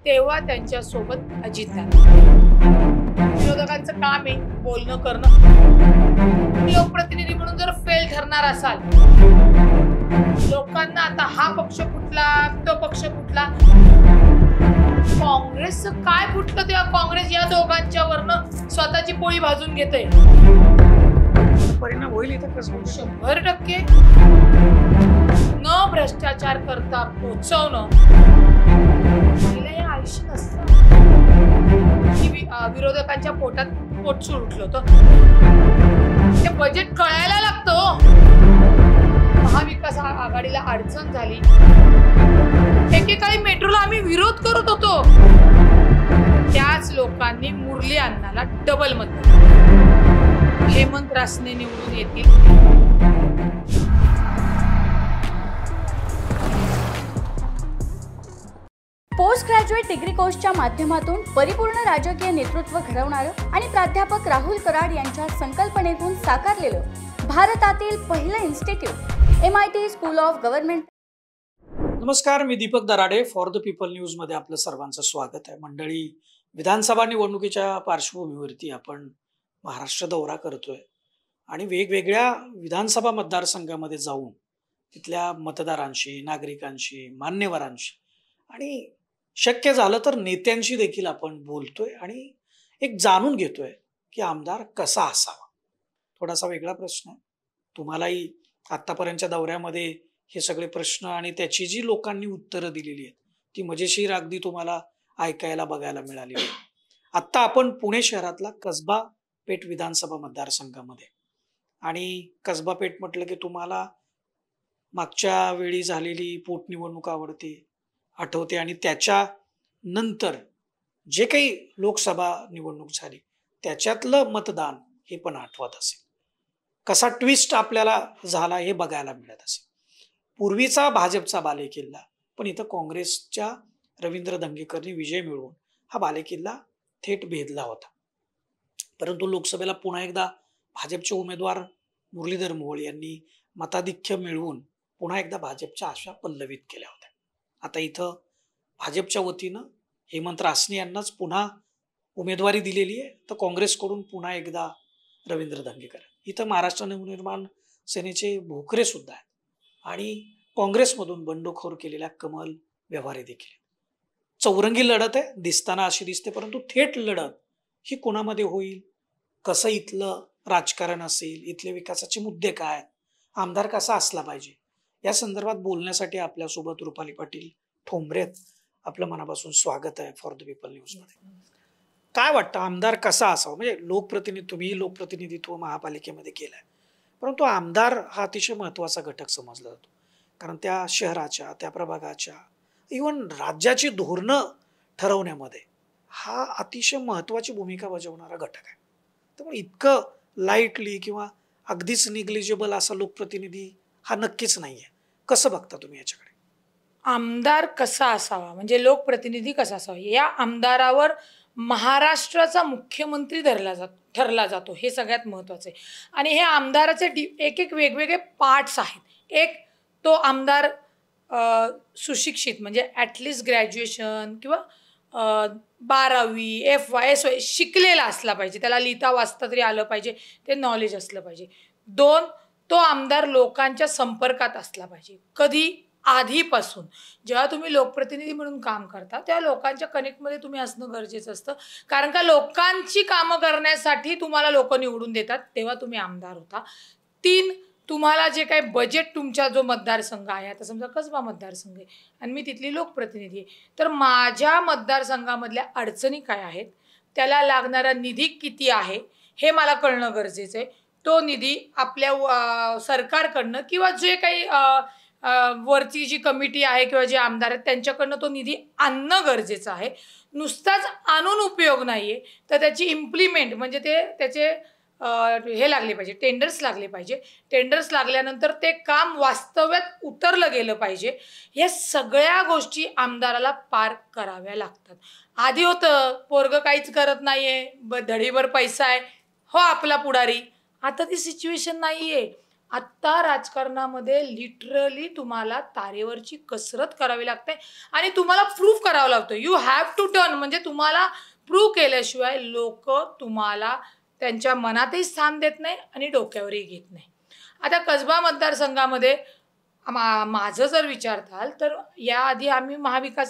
तेव्हा त्यांच्या सोबत अजितदादा. विरोधकांचं काम आहे बोलणं करणं. लोकप्रतिनिधी म्हणून जर फेल ठरणार असाल, लोकांना आता हा पक्ष कुठला तो पक्ष कुठला, काँग्रेसचं काय फुटलं तेव्हा काँग्रेस या दोघांच्या वरनं स्वतःची पोळी भाजून घेते. परिणाम होईल इथं कसं 100%. न भ्रष्टाचार करता पोचवणं हे आयुष्य नसतं. विरोधकांच्या पोटात पोटसूळ उठलं होतं. ते बजेट कळायला लागतं. महाविकास आघाडीला अडचण झाली. एकेकाळी मेट्रोला आम्ही विरोध करत होतो. त्याच लोकांनी मुरली अण्णाला डबल मत दिलं. हेमंत रासने निवडून येतील. पोस्ट ग्रॅज्युएट डिग्री कोर्सच्या माध्यमातून परिपूर्ण राजकीय नेतृत्व घडवणारं आणि प्राध्यापक राहुल कराड यांच्या संकल्पनेतून साकारलेलं भारतातील पहिलं institute MIT school of government. नमस्कार, मी Deepak Darade. For the people news मध्ये आपलं सर्वांचं स्वागत आहे. मंडळी, विधानसभा निवडणुकीच्या पार्श्वभूमीवरती आपण महाराष्ट्र दौरा करतोय आणि वेगवेगळ्या विधानसभा मतदारसंघामध्ये जाऊन तिथल्या मतदारांशी, नागरिकांशी, मान्यवरांशी आणि शक्य झालं तर नेत्यांशी देखील आपण बोलतोय आणि एक जाणून घेतोय की आमदार कसा असावा. थोडासा वेगळा प्रश्न आहे. तुम्हालाही आतापर्यंतच्या दौऱ्यामध्ये हे सगळे प्रश्न आणि त्याची जी लोकांनी उत्तरं दिलेली आहेत ती मजेशीर अगदी तुम्हाला ऐकायला बघायला मिळाली. आत्ता आपण पुणे शहरातला कसबा पेठ विधानसभा मतदारसंघामध्ये, आणि कसबा पेठ म्हटलं की तुम्हाला मागच्या वेळी झालेली पोटनिवडणूक आठवते आणि त्याच्या नंतर जे काही लोकसभा निवडणूक झाली त्याच्यातलं मतदान हे पण आठवत असेल. कसा ट्विस्ट आपल्याला झाला हे बघायला मिळत असेल. पूर्वीचा भाजपचा बालेकिल्ला, पण इथं काँग्रेसच्या रवींद्र धंगेकरनी विजय मिळवून हा बालेकिल्ला थेट भेदला होता. परंतु लोकसभेला पुन्हा एकदा भाजपचे उमेदवार मुरलीधर मोहोळ यांनी मताधिक्य मिळवून पुन्हा एकदा भाजपच्या आशा पल्लवित केल्या होत्या. आता इथं भाजपच्या वतीनं हेमंत रासने यांनाच पुन्हा उमेदवारी दिलेली आहे, तर काँग्रेसकडून पुन्हा एकदा रवींद्र धंगेकर. इथं महाराष्ट्र नवनिर्माण सेनेचे भोकरे सुद्धा आहेत आणि काँग्रेसमधून बंडखोर केलेल्या कमल व्यवहारे देखील. चौरंगी लढत आहे दिसताना अशी दिसते, परंतु थेट लढत ही कोणामध्ये होईल, कसं इथलं राजकारण असेल, इथले विकासाचे मुद्दे काय, आमदार कसा असला पाहिजे, या संदर्भात बोलण्यासाठी आपल्यासोबत रुपाली पाटील ठोंबरे. आपलं मनापासून स्वागत आहे फॉर द पीपल न्यूज मध्ये. काय वाटतं आमदार कसा असावा? म्हणजे लोकप्रतिनिधी, तुम्ही लोकप्रतिनिधित्व महापालिकेमध्ये केलंय, परंतु आमदार हा अतिशय महत्वाचा घटक समजला जातो. कारण त्या शहराच्या, त्या प्रभागाच्या, इव्हन राज्याची धोरणं ठरवण्यामध्ये हा अतिशय महत्वाची भूमिका बजावणारा घटक आहे. त्यामुळे इतकं लाईटली किंवा अगदीच निग्लिजिबल असा लोकप्रतिनिधी हा नक्कीच नाहीये. कसं बघता तुम्ही याच्याकडे? आमदार कसा असावा म्हणजे लोकप्रतिनिधी कसा असावा, या आमदारावर महाराष्ट्राचा मुख्यमंत्री ठरला जातो. हे सगळ्यात महत्वाचं आहे. आणि हे आमदाराचे एक एक वेगवेगळे पार्ट्स आहेत. एक, तो आमदार सुशिक्षित म्हणजे ॲटलिस्ट ग्रॅज्युएशन किंवा 12वी FY SY शिकलेला असला पाहिजे, त्याला लिहिता वाचता तरी आलं पाहिजे, ते नॉलेज असलं पाहिजे. 2, तो आमदार लोकांच्या संपर्कात असला पाहिजे. कधी? आधीपासून. जेव्हा तुम्ही लोकप्रतिनिधी म्हणून काम करता तेव्हा लोकांच्या कनेक्टमध्ये तुम्ही असणं गरजेचं असतं. कारण का लोकांची कामं करण्यासाठी तुम्हाला लोक निवडून देतात, तेव्हा तुम्ही आमदार होता. 3, तुम्हाला जे काही बजेट, तुमचा जो मतदारसंघ आहे, आता समजा कसबा मतदारसंघ आहे आणि मी तिथली लोकप्रतिनिधी आहे, तर माझ्या मतदारसंघामधल्या अडचणी काय आहेत, त्याला लागणारा निधी किती आहे हे मला कळणं गरजेचं आहे. तो निधी आपल्या सरकारकडनं किंवा जे काही वरची जी कमिटी आहे किंवा जे आमदार आहेत त्यांच्याकडनं तो निधी आणणं गरजेचं आहे. नुसताच आणून उपयोग नाही आहे, तर त्याची इम्प्लिमेंट म्हणजे त्याचे हे लागले पाहिजे, टेंडर्स लागले पाहिजे. टेंडर्स लागल्यानंतर ते काम वास्तव्यात उतरलं गेलं पाहिजे. या सगळ्या गोष्टी आमदाराला पार कराव्या लागतात. आधी होतं पोरगं काहीच करत नाही आहे, धडीभर पैसा आहे, हो आपला पुढारी. आता ती सिच्युएशन नाही आहे. आत्ता राजकारणामध्ये लिटरली तुम्हाला तारेवरची कसरत करावी लागते आणि तुम्हाला प्रूव्ह करावं लागतं. यू हॅव टू टर्न, म्हणजे तुम्हाला प्रूव्ह केल्याशिवाय लोक तुम्हाला त्यांच्या मनातही स्थान देत नाही आणि डोक्यावरही घेत नाही. आता कसबा मतदारसंघामध्ये माझं जर विचारताल तर याआधी आम्ही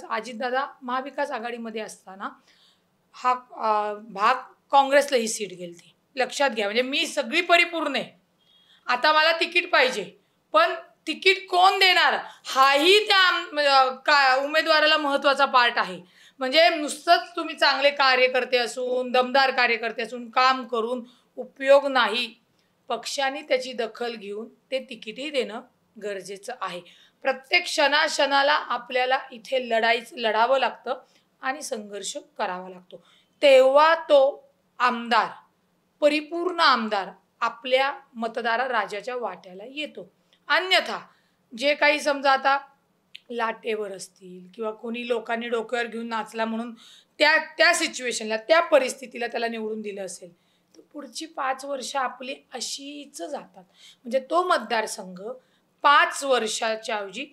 अजितदादा महाविकास आघाडीमध्ये असताना हा भाग काँग्रेसला ही सीट गेली. लक्षात घ्या, म्हणजे मी सगळी परिपूर्ण आहे. आता मला तिकीट पाहिजे, पण तिकीट कोण देणार हाही त्या उमेदवाराला महत्त्वाचा पार्ट आहे. म्हणजे नुसतंच तुम्ही चांगले कार्यकर्ते असून, दमदार कार्यकर्ते असून काम करून उपयोग नाही. पक्षाने त्याची दखल घेऊन ते तिकीटही देणं गरजेचं आहे. प्रत्येक क्षणाला आपल्याला इथे लढावं लागतं आणि संघर्ष करावा लागतो. तेव्हा तो आमदार, परिपूर्ण आमदार आपल्या राजाच्या वाट्याला येतो. अन्यथा जे काही समजा आता लाटेवर असतील किंवा कोणी लोकांनी डोक्यावर घेऊन नाचला म्हणून त्या सिच्युएशनला, त्या परिस्थितीला त्याला निवडून दिलं असेल तर पुढची 5 वर्ष आपली अशीच जातात. म्हणजे तो मतदारसंघ 5 वर्षाच्या ऐवजी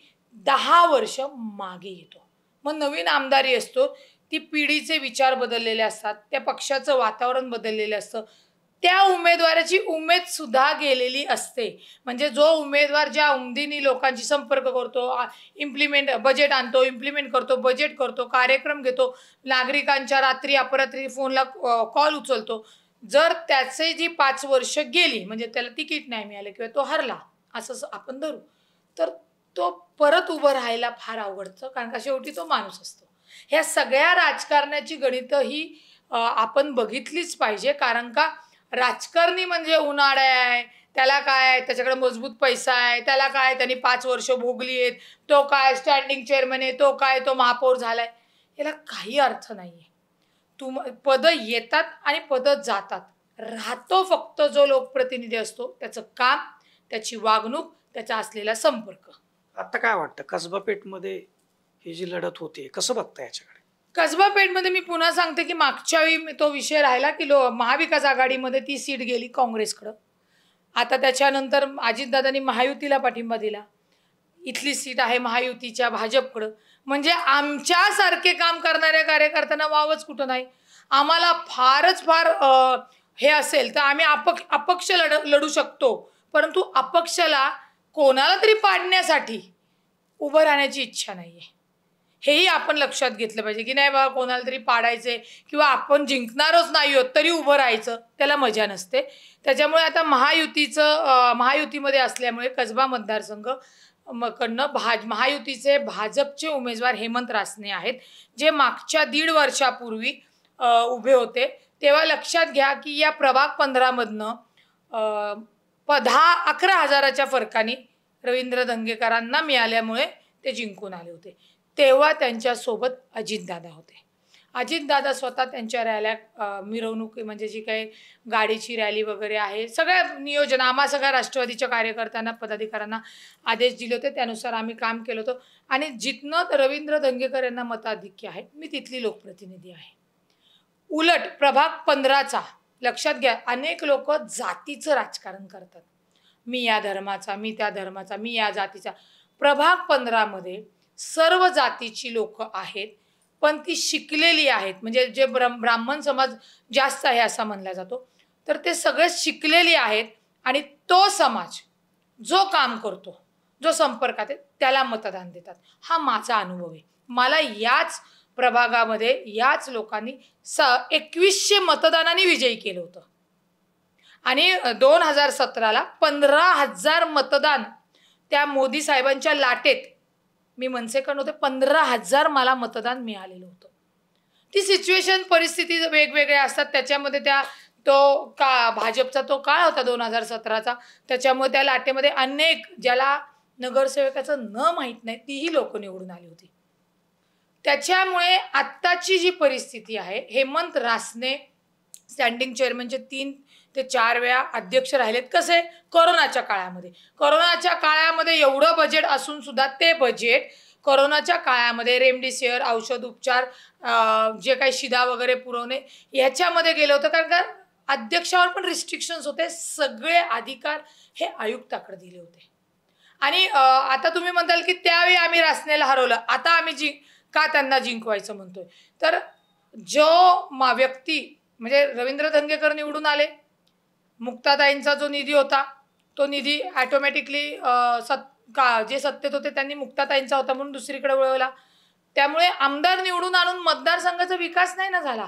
10 वर्ष मागे येतो. मग नवीन आमदारी असतो, ती पिढीचे विचार बदललेले असतात, त्या पक्षाचं वातावरण बदललेलं असतं, त्या उमेदवाराची उमेद सुद्धा गेलेली असते. म्हणजे जो उमेदवार ज्या उमदीने लोकांशी संपर्क करतो, बजेट आणतो, इम्प्लिमेंट करतो, बजेट करतो, कार्यक्रम घेतो, नागरिकांच्या रात्री अपरात्री फोनला कॉल उचलतो, जर त्याचे जी 5 वर्ष गेली, म्हणजे त्याला तिकीट नाही मिळालं किंवा तो हरला असं आपण धरू, तर तो परत उभं राहायला फार अवघडतं, कारण का शेवटी तो माणूस असतो. ह्या सगळ्या राजकारणाची गणितं ही आपण बघितलीच पाहिजे. कारण का राजकारणी म्हणजे उन्हाळा आहे, त्याला काय, त्याच्याकडे मजबूत पैसा आहे, त्याला काय, त्यांनी 5 वर्ष भोगली आहेत, तो काय स्टँडिंग चेअरमन आहे, तो काय, तो महापौर झालाय, याला काही अर्थ नाहीये. पदं येतात आणि पदं जातात. राहतो फक्त जो लोकप्रतिनिधी असतो, त्याचं काम, त्याची वागणूक, त्याचा असलेला संपर्क. आता काय वाटतं कसबा पेठमध्ये ही जी लढत होती कसं बघता याच्याकडे? कसबा पेठमध्ये मी पुन्हा सांगते की मागच्या वेळी तो विषय राहिला की महाविकास आघाडीमध्ये ती सीट गेली काँग्रेसकडं. आता त्याच्यानंतर अजितदादांनी महायुतीला पाठिंबा दिला, इथली सीट आहे महायुतीच्या भाजपकडं. म्हणजे आमच्यासारखे काम करणाऱ्या कार्यकर्त्यांना वावच कुठं नाही. आम्हाला फारच फार हे असेल तर आम्ही अपक्ष लढू शकतो, परंतु अपक्षाला कोणाला तरी पाडण्यासाठी उभं राहण्याची इच्छा नाही आहे. हेही आपण लक्षात घेतलं पाहिजे की नाही बाबा, कोणाला तरी पाडायचे किंवा आपण जिंकणारच नाही आहोत तरी उभं राहायचं, त्याला मजा नसते. त्याच्यामुळे आता महायुतीमध्ये असल्यामुळे कसबा मतदारसंघ कडनं महायुतीचे भाजपचे उमेदवार हेमंत रासने आहेत, जे मागच्या 1.5 वर्षापूर्वी उभे होते. तेव्हा लक्षात घ्या की या प्रभाग 15 मधनं 11 हजाराच्या फरकाने रवींद्र धंगेकरांना मिळाल्यामुळे ते जिंकून आले होते. तेव्हा त्यांच्यासोबत अजितदादा होते. अजितदादा स्वतः त्यांच्या रॅल्या, मिरवणूक म्हणजे जी काही गाडीची रॅली वगैरे आहे, सगळ्या नियोजन आम्हा सगळ्या राष्ट्रवादीच्या कार्यकर्त्यांना, पदाधिकाऱ्यांना आदेश दिले होते, त्यानुसार आम्ही काम केलं होतं. आणि जिथनं रवींद्र धंगेकर यांना मताधिक्य आहे, मी तिथली लोकप्रतिनिधी आहे. उलट प्रभाग 15चा लक्षात घ्या, अनेक लोक जातीचं राजकारण करतात. मी या धर्माचा, मी त्या धर्माचा, मी या जातीचा. प्रभाग 15मध्ये सर्व जातीची लोक आहेत, पण ती शिकलेली आहेत. म्हणजे जे ब्राह्मण समाज जास्त आहे असा म्हणला जातो, तर ते सगळे शिकलेली आहेत. आणि तो समाज जो काम करतो, जो संपर्कात आहे, त्याला मतदान देतात. हा माझा अनुभव आहे. मला याच प्रभागामध्ये याच लोकांनी 2100 मतदानाने विजयी केलं होतं. आणि 2017ला 15,000 मतदान त्या मोदी साहेबांच्या लाटेत, मी मनसेकडून होते, 15,000 मला मतदान मिळालेलं होतं. ती सिच्युएशन, परिस्थिती वेगवेगळ्या असतात. त्याच्यामध्ये भाजपचा तो काळ होता 2017चा, त्याच्यामुळे त्या लाटेमध्ये अनेक ज्याला नगरसेवकाचं न माहीत नाही तीही लोक निवडून आली होती. त्याच्यामुळे आत्ताची जी परिस्थिती आहे, हेमंत रासने स्टँडिंग चेअरमनचे 3 ते 4 वेळा अध्यक्ष राहिलेत. कसे? कोरोनाच्या काळामध्ये. कोरोनाच्या काळामध्ये एवढं बजेट असून सुद्धा ते बजेट कोरोनाच्या काळामध्ये रेमडेसिवीर, औषध उपचार, जे काही शिधा वगैरे पुरवणे, ह्याच्यामध्ये गेलं होतं. कारण का अध्यक्षावर पण रिस्ट्रिक्शन्स होते, सगळे अधिकार हे आयुक्ताकडे दिले होते. आणि आता तुम्ही म्हणताल की त्यावेळी आम्ही रासनेला हरवलं, आता आम्ही का त्यांना जिंकवायचं म्हणतोय. तर जो व्यक्ती म्हणजे रवींद्र धंगेकर निवडून आले, मुक्ताताईंचा जो निधी होता तो निधी ॲटोमॅटिकली जे सत्तेत होते त्यांनी मुक्ताताईंचा होता म्हणून दुसरीकडे वळवला. त्यामुळे आमदार निवडून आणून मतदारसंघाचा विकास नाही ना झाला.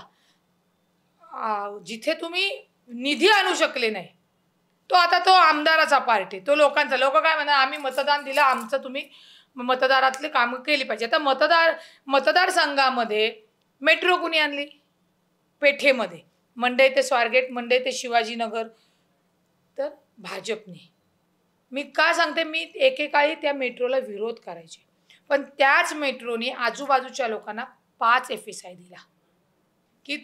जिथे तुम्ही निधी आणू शकले नाही तो आता तो आमदाराचा पार्ट आहे, तो लोकांचा. लोक काय म्हणतात, आम्ही मतदान दिलं, आमचं तुम्ही मतदारातले कामं केली पाहिजे. आता मतदारसंघामध्ये मेट्रो कुणी आणली? पेठेमध्ये मंडई ते स्वारगेट, मंडई ते शिवाजीनगर, तर भाजपने. मी का सांगते, मी एकेकाळी त्या मेट्रोला विरोध करायचे, पण त्याच मेट्रोने आजूबाजूच्या लोकांना 5 FSI दिला की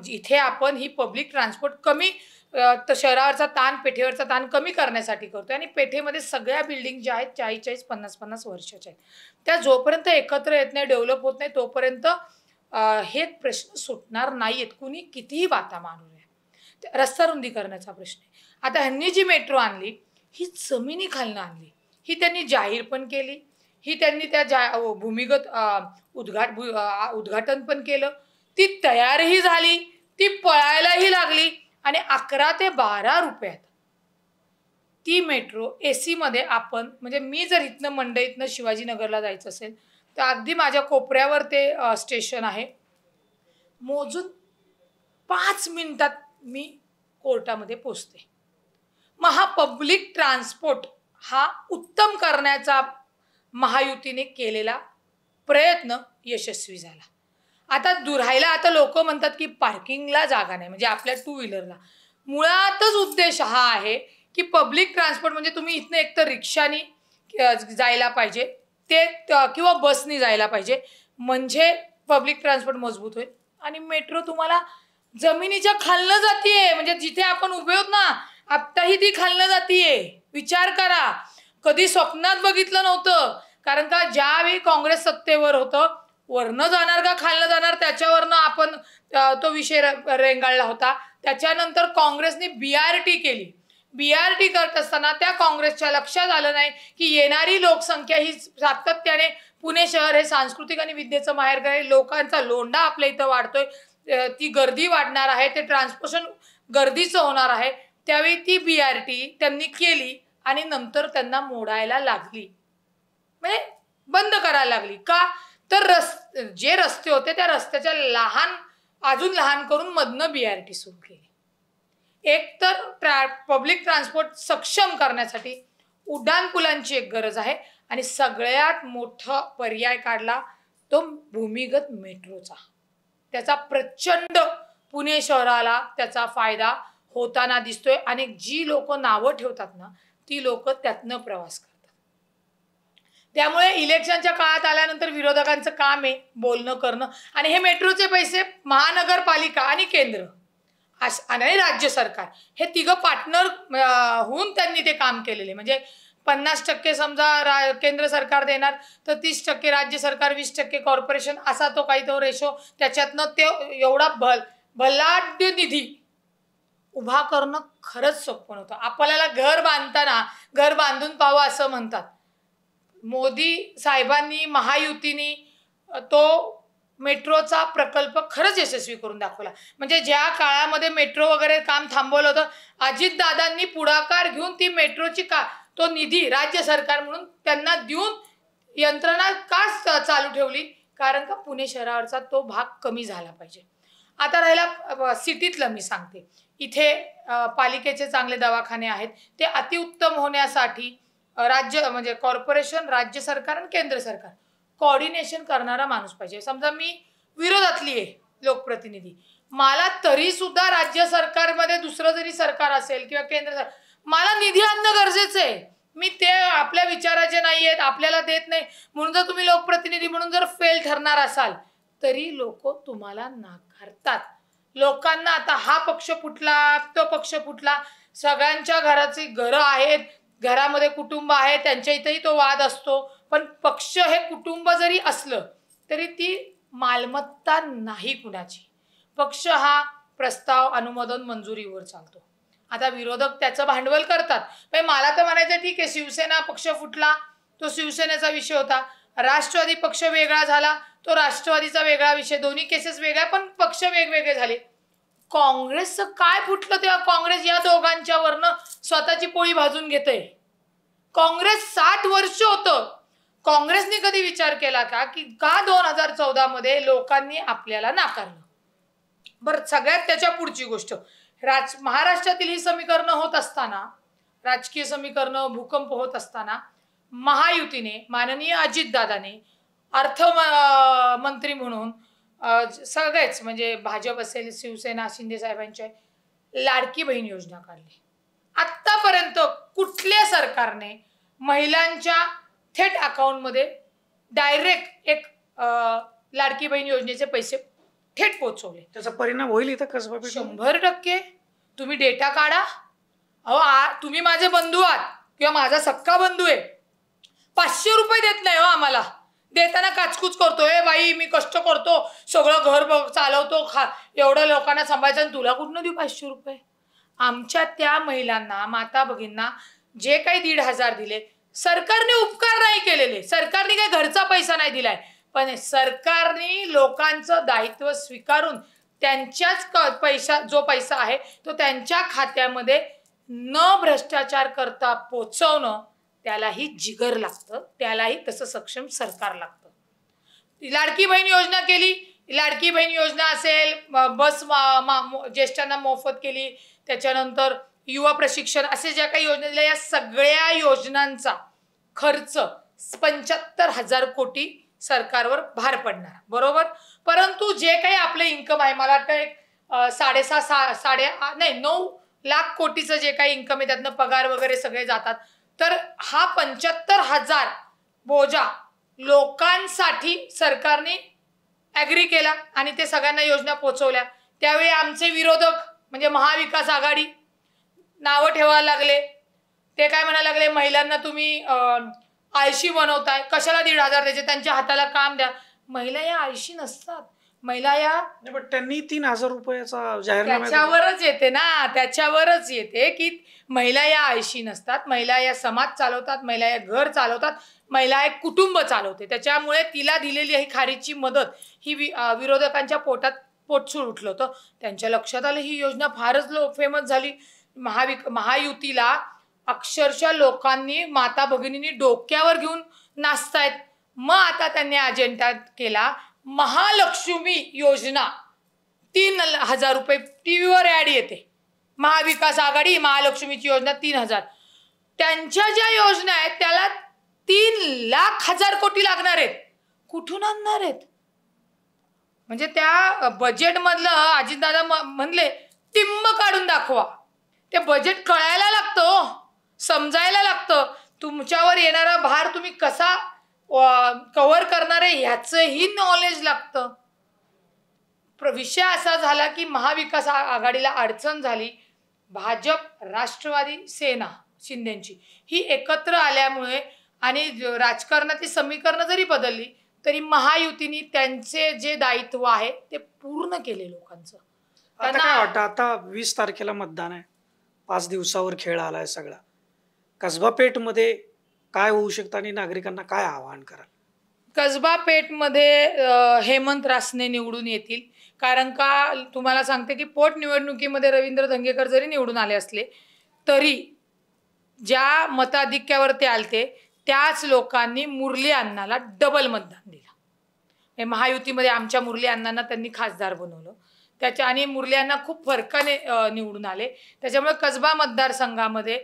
इथे आपण ही पब्लिक ट्रान्सपोर्ट कमी, शहरावरचा ताण, पेठेवरचा ताण कमी करण्यासाठी करतोय. आणि पेठेमध्ये सगळ्या बिल्डिंग ज्या आहेत 40-40, 50-50 वर्षाच्या आहेत, त्या जोपर्यंत एकत्र येत नाही, डेव्हलप होत नाही, तोपर्यंत हे प्रश्न सुटणार नाहीत. कुणी कितीही बाता मानू नये. रस्ता रुंदीकरणाचा प्रश्न आहे. आता ह्यांनी जी मेट्रो आणली ही जमिनी खालनं आणली, ही त्यांनी जाहीर पण केली, ही त्यांनी त्या भूमिगत उद्घाटन पण केलं, ती तयारही झाली, ती पळायलाही लागली. आणि 11 ते 12 रुपयात ती मेट्रो AC मध्ये आपण, म्हणजे मी जर इथनं मंडईतनं शिवाजीनगरला जायचं असेल तर अगदी माझ्या कोपऱ्यावर ते स्टेशन आहे, मोजून 5 मिनिटात मी कोर्टामध्ये पोचते. मग हा पब्लिक ट्रान्सपोर्ट हा उत्तम करण्याचा महायुतीने केलेला प्रयत्न यशस्वी झाला. आता राहिला, आता लोक म्हणतात की पार्किंगला जागा नाही, म्हणजे आपल्या 2 व्हीलरला. मुळातच उद्देश हा आहे की पब्लिक ट्रान्सपोर्ट म्हणजे तुम्ही इथनं एकतर रिक्षानी जायला पाहिजे ते किंवा बसनी जायला पाहिजे, म्हणजे पब्लिक ट्रान्सपोर्ट मजबूत होईल. आणि मेट्रो तुम्हाला जमिनीच्या खालनं जातीये, म्हणजे जिथे आपण उभे आहोत ना आत्ताही ती खालनं जातीये. विचार करा, कधी स्वप्नात बघितलं नव्हतं. कारण का ज्यावेळी काँग्रेस सत्तेवर होतं, वरनं जाणार का खालनं जाणार त्याच्यावरनं आपण तो विषय रेंगाळला होता. त्याच्यानंतर काँग्रेसने BRT केली. BRT करत असताना त्या काँग्रेसच्या लक्षात आलं नाही की येणारी लोकसंख्या ही सातत्याने, पुणे शहर हे सांस्कृतिक आणि विद्येचं माहेरघर आहे, लोकांचा लोंढा आपल्या इथं वाढतोय, ती गर्दी वाढणार आहे, ते ट्रान्सपोर्टेशन गर्दीचं होणार आहे. त्यावेळी ती BRT त्यांनी केली आणि नंतर त्यांना मोडायला लागली, म्हणजे बंद करायला लागली. का तर जे रस्ते होते त्या रस्त्याच्या अजून लहान करून मधनं BRT सुरू केली. एक तर पब्लिक ट्रान्सपोर्ट सक्षम करण्यासाठी उड्डाण पुलांची एक गरज आहे, आणि सगळ्यात मोठा पर्याय काढला तो भूमिगत मेट्रोचा. त्याचा प्रचंड पुणे शहराला त्याचा फायदा होताना दिसतोय. आणि जी लोक नावं ठेवतात ना ती लोक त्यातनं प्रवास करतात. त्यामुळे इलेक्शनच्या काळात आल्यानंतर विरोधकांचं काम आहे बोलणं करणं, आणि हे मेट्रोचे पैसे महानगरपालिका आणि केंद्र आणि राज्य सरकार हे तिघं पार्टनर होऊन त्यांनी ते काम केलेले. म्हणजे 50% समजा केंद्र सरकार देणार तर 30% राज्य सरकार, 20% कॉर्पोरेशन, असा तो काही तो रेशो. त्याच्यातनं ते एवढा भलाढ्य निधी उभा करणं खरंच सोपं नव्हतं. आपल्याला घर बांधताना घर बांधून पाहावं असं म्हणतात. मोदी साहेबांनी, महायुतीने तो मेट्रोचा प्रकल्प खरंच यशस्वी करून दाखवला. म्हणजे ज्या काळामध्ये मेट्रो वगैरे काम थांबवलं होतं, अजितदादांनी पुढाकार घेऊन ती मेट्रोची तो निधी राज्य सरकार म्हणून त्यांना देऊन यंत्रणा का चालू ठेवली? कारण का पुणे शहरावरचा तो भाग कमी झाला पाहिजे. आता राहिला सिटीतलं, मी सांगते इथे पालिकेचे चांगले दवाखाने आहेत, ते अतिउत्तम होण्यासाठी राज्य म्हणजे कॉर्पोरेशन, राज्य सरकार आणि केंद्र सरकार कोऑर्डिनेशन करणारा माणूस पाहिजे. समजा मी विरोधातली आहे लोकप्रतिनिधी, मला तरी सुद्धा राज्य सरकारमध्ये दुसरं जरी सरकार असेल किंवा केंद्र सरकार, मला निधी आणणं गरजेचं आहे. मी ते आपल्या विचाराचे नाही आहेत, आपल्याला देत नाही म्हणून जर तुम्ही लोकप्रतिनिधी म्हणून जर फेल ठरणार असाल तरी लोक तुम्हाला नाकारतात. लोकांना आता हा पक्ष फुटला, तो पक्ष फुटला, सगळ्यांच्या घराची घरं आहेत, घरामध्ये कुटुंब आहे, त्यांच्या इथेही तो वाद असतो. पण पक्ष हे कुटुंब जरी असलं तरी ती मालमत्ता नाही कुणाची. पक्ष हा प्रस्ताव अनुमोदन मंजुरीवर चालतो. आता विरोधक त्याचं भांडवल करतात. पण मला तर म्हणायचं ठीक आहे, शिवसेना पक्ष फुटला, तो शिवसेनेचा विषय होता. राष्ट्रवादी पक्ष वेगळा झाला, तो राष्ट्रवादीचा वेगळा विषय. दोन्ही केसेस वेगळ्या, पण पक्ष वेगवेगळे झाले. काँग्रेसचं काय फुटलं तेव्हा? काँग्रेस या दोघांच्या वरनं स्वतःची पोळी भाजून घेतय. काँग्रेस 60 वर्ष होतं. काँग्रेसने कधी विचार केला की का 2014 मध्ये लोकांनी आपल्याला नाकारलं? बरं, सगळ्यात त्याच्या पुढची गोष्ट, महाराष्ट्रातील ही समीकरणं होत असताना, राजकीय समीकरणं, भूकंप होत असताना, महायुतीने, माननीय अजितदादाने अर्थमंत्री म्हणून सगळेच म्हणजे भाजप असेल, शिवसेना, शिंदे साहेबांच्या लाडकी बहीण योजना काढली. आत्तापर्यंत कुठल्या सरकारने महिलांच्या थेट अकाउंटमध्ये डायरेक्ट एक लाडकी बहीण योजनेचे पैसे थेट पोहोचवले? त्याचा परिणाम होईल इथं कसबा पेठ? 100%. तुम्ही डेटा काढा. तुम्ही माझे बंधू आहात किंवा माझा सक्का बंधू आहे, 500 रुपये देत नाही हो आम्हाला. देताना काचकूच करतोय, बाई मी कष्ट करतो, सगळं घर चालवतो, एवढं लोकांना सांभाळायचं, आणि तुला कुठनं देऊ 500 रुपये? आमच्या त्या महिलांना, माता भगिनींना जे काही 1,500 दिले, सरकारने उपकार नाही केलेले. सरकारने काही घरचा पैसा नाही दिलाय, पण सरकारने लोकांचं दायित्व स्वीकारून त्यांच्याच जो पैसा आहे तो त्यांच्या खात्यामध्ये न भ्रष्टाचार करता पोचवणं, त्यालाही जिगर लागतं, त्यालाही तसं सक्षम सरकार लागतं. लाडकी बहीण योजना केली, लाडकी बहीण योजना असेल, बस ज्येष्ठांना मोफत केली, त्याच्यानंतर युवा प्रशिक्षण, असे ज्या काही योजना दिल्या, या सगळ्या योजनांचा खर्च 75,000 कोटी सरकारवर भार पडणार, बरोबर. परंतु जे काही आपलं इन्कम आहे, मला वाटतं एक 9 लाख कोटीचं जे काही इन्कम आहे, त्यातनं पगार वगैरे सगळे जातात. तर हा 75,000 बोजा लोकांसाठी सरकारने ॲग्री केला आणि ते सगळ्यांना योजना पोचवल्या. त्यावेळी आमचे विरोधक म्हणजे महाविकास आघाडी नावं ठेवायला लागले. ते काय म्हणायला लागले, महिलांना तुम्ही आळशी बनवताय, कशाला 1,500 द्यायचे, त्यांच्या हाताला काम द्या. महिला या आळशी नसतात. महिला या, पण त्यांनी 3,000 रुपयाचा जाहीरनामा, त्याच्यावरच येते ना, त्याच्यावरच येते की महिला या आळशी नसतात, महिला या समाज चालवतात, महिला या घर चालवतात, महिला एक कुटुंब चालवते. त्याच्यामुळे तिला दिलेली ही खारीची मदत ही विरोधकांच्या पोटात पोटसूळ उठलं होतं. त्यांच्या लक्षात आलं ही योजना फारच फेमस झाली. महायुतीला अक्षरशः लोकांनी, माता भगिनींनी डोक्यावर घेऊन नाचतायत. मग आता त्यांनी अजेंडा केला महालक्ष्मी योजना. 3,000 रुपये टीव्हीवर ॲड येते, महाविकास आघाडी महालक्ष्मीची योजना 3,000. त्यांच्या ज्या योजना आहेत त्याला 3,00,000 कोटी लागणार आहेत. कुठून आणणार आहेत? म्हणजे त्या बजेटमधलं अजितदादा म्हणले टिंब काढून दाखवा. ते बजेट कळायला लागतं, समजायला लागतं. तुमच्यावर येणारा भार तुम्ही कसा कव्हर करणार आहे ह्याचंही नॉलेज लागतं. विषय असा झाला की महाविकास आघाडीला अडचण झाली. भाजप, राष्ट्रवादी, सेना शिंदेची ही एकत्र आल्यामुळे आणि राजकारणाची समीकरणं जरी बदलली तरी महायुतीने त्यांचे जे दायित्व आहे ते पूर्ण केले लोकांचं. आता काय वाटतं, आता 20 तारखेला मतदान आहे, 5 दिवसावर खेळ आलाय सगळा. कसबा पेठमध्ये काय होऊ शकतं आणि नागरिकांना काय आवाहन कराल? कसबा पेठमध्ये हेमंत रासने निवडून येतील. कारण का तुम्हाला सांगते की पोटनिवडणुकीमध्ये रवींद्र धंगेकर जरी निवडून आले असले तरी ज्या मताधिक्यावर ते आलते त्याच लोकांनी मुरली अण्णाला डबल मतदान दिलं. महायुतीमध्ये आमच्या मुरली अण्णांना त्यांनी खासदार बनवलं त्याच्या, आणि मुरली अण्णा खूप फरकाने निवडून आले. त्याच्यामुळे कसबा मतदारसंघामध्ये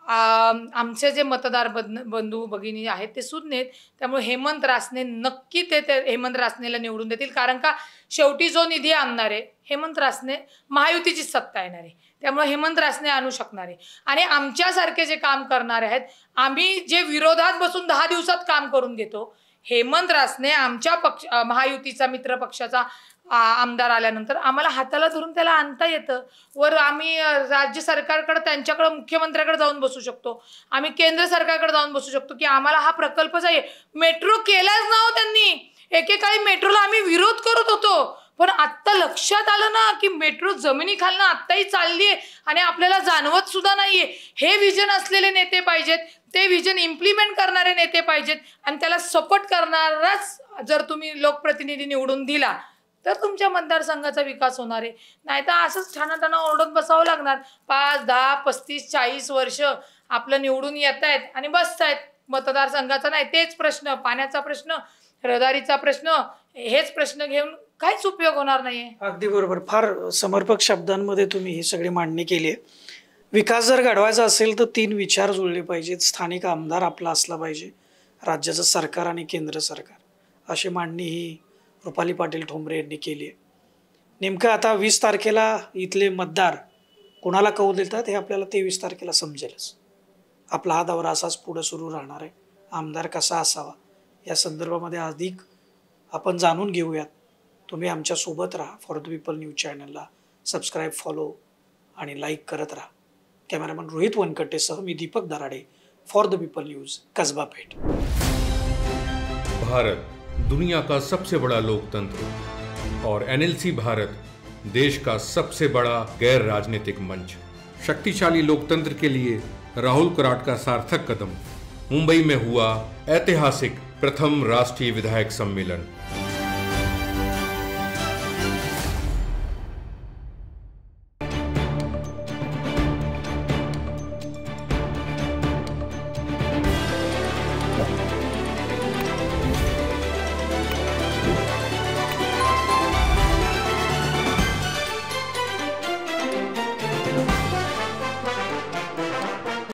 आमचे जे मतदार बंधू भगिनी आहेत ते सुज्ञ आहेत. त्यामुळे हेमंत रासने नक्की ते हेमंत रासनेला निवडून देतील. कारण का शेवटी जो निधी आणणार आहे हेमंत रासने, महायुतीचीच सत्ता येणार आहे, त्यामुळे हेमंत रासने आणू शकणार आहे. आणि आमच्यासारखे जे काम करणारे आहेत, आम्ही जे विरोधात बसून 10 दिवसात काम करून घेतो, हेमंत रासने आमच्या महायुतीचा मित्र पक्षाचा आमदार आल्यानंतर आम्हाला हाताला धरून त्याला आणता येतं. वर आम्ही राज्य सरकारकडे, त्यांच्याकडे, मुख्यमंत्र्याकडे जाऊन बसू शकतो, आम्ही केंद्र सरकारकडे जाऊन बसू शकतो की आम्हाला हा प्रकल्प आहे. मेट्रो केलाच ना हो त्यांनी. एकेकाळी मेट्रोला आम्ही विरोध करत होतो, पण आत्ता लक्षात आलं ना की मेट्रो जमिनीखालनं आत्ताही चालली आहे आणि आपल्याला जाणवत सुद्धा नाहीये. हे विजन असलेले नेते पाहिजेत, ते विजन इम्प्लिमेंट करणारे नेते पाहिजेत आणि त्याला सपोर्ट करणाराच जर तुम्ही लोकप्रतिनिधी निवडून दिला तर तुमच्या मतदारसंघाचा विकास होणार आहे. नाही तर असंच ठाणाठाणा ओरडत बसावं लागणार. 5, 10, 35, 40 वर्ष आपलं निवडून येत आहेत आणि बसतायत. मतदारसंघाचा नाही तेच प्रश्न, पाण्याचा प्रश्न, रहदारीचा प्रश्न, हेच प्रश्न घेऊन काहीच उपयोग होणार नाहीये. अगदी बरोबर. फार समर्पक शब्दांमध्ये तुम्ही ही सगळी मांडणी केली आहे. विकास जर घडवायचा असेल तर 3 विचार जुळले पाहिजेत. स्थानिक आमदार आपला असला पाहिजे, राज्याचं सरकार आणि केंद्र सरकार, अशी मांडणी ही रुपाली पाटील ठोंबरे यांनी केली आहे. नेमकं आता 20 तारखेला इथले मतदार कोणाला कौल देतात हे आपल्याला 23 तारखेला समजेलच. आपला हा दौरा असाच पुढे सुरू राहणार आहे. आमदार कसा असावा या संदर्भामध्ये अधिक आपण जाणून घेऊयात. तुम्ही आमच्यासोबत राहा. फॉर द पीपल न्यूज चॅनलला सबस्क्राईब, फॉलो आणि लाईक करत राहा. कॅमेरामॅन रोहित वनकटेसह मी Deepak Darade, for the people news, Kasba Peth. Bharat दुनिया का सबसे बड़ा लोकतंत्र और एनएलसी भारत देश का सबसे बड़ा गैर राजनीतिक मंच. शक्तिशाली लोकतंत्र के लिए राहुल कराट का सार्थक कदम. मुंबई में हुआ ऐतिहासिक प्रथम राष्ट्रीय विधायक सम्मेलन.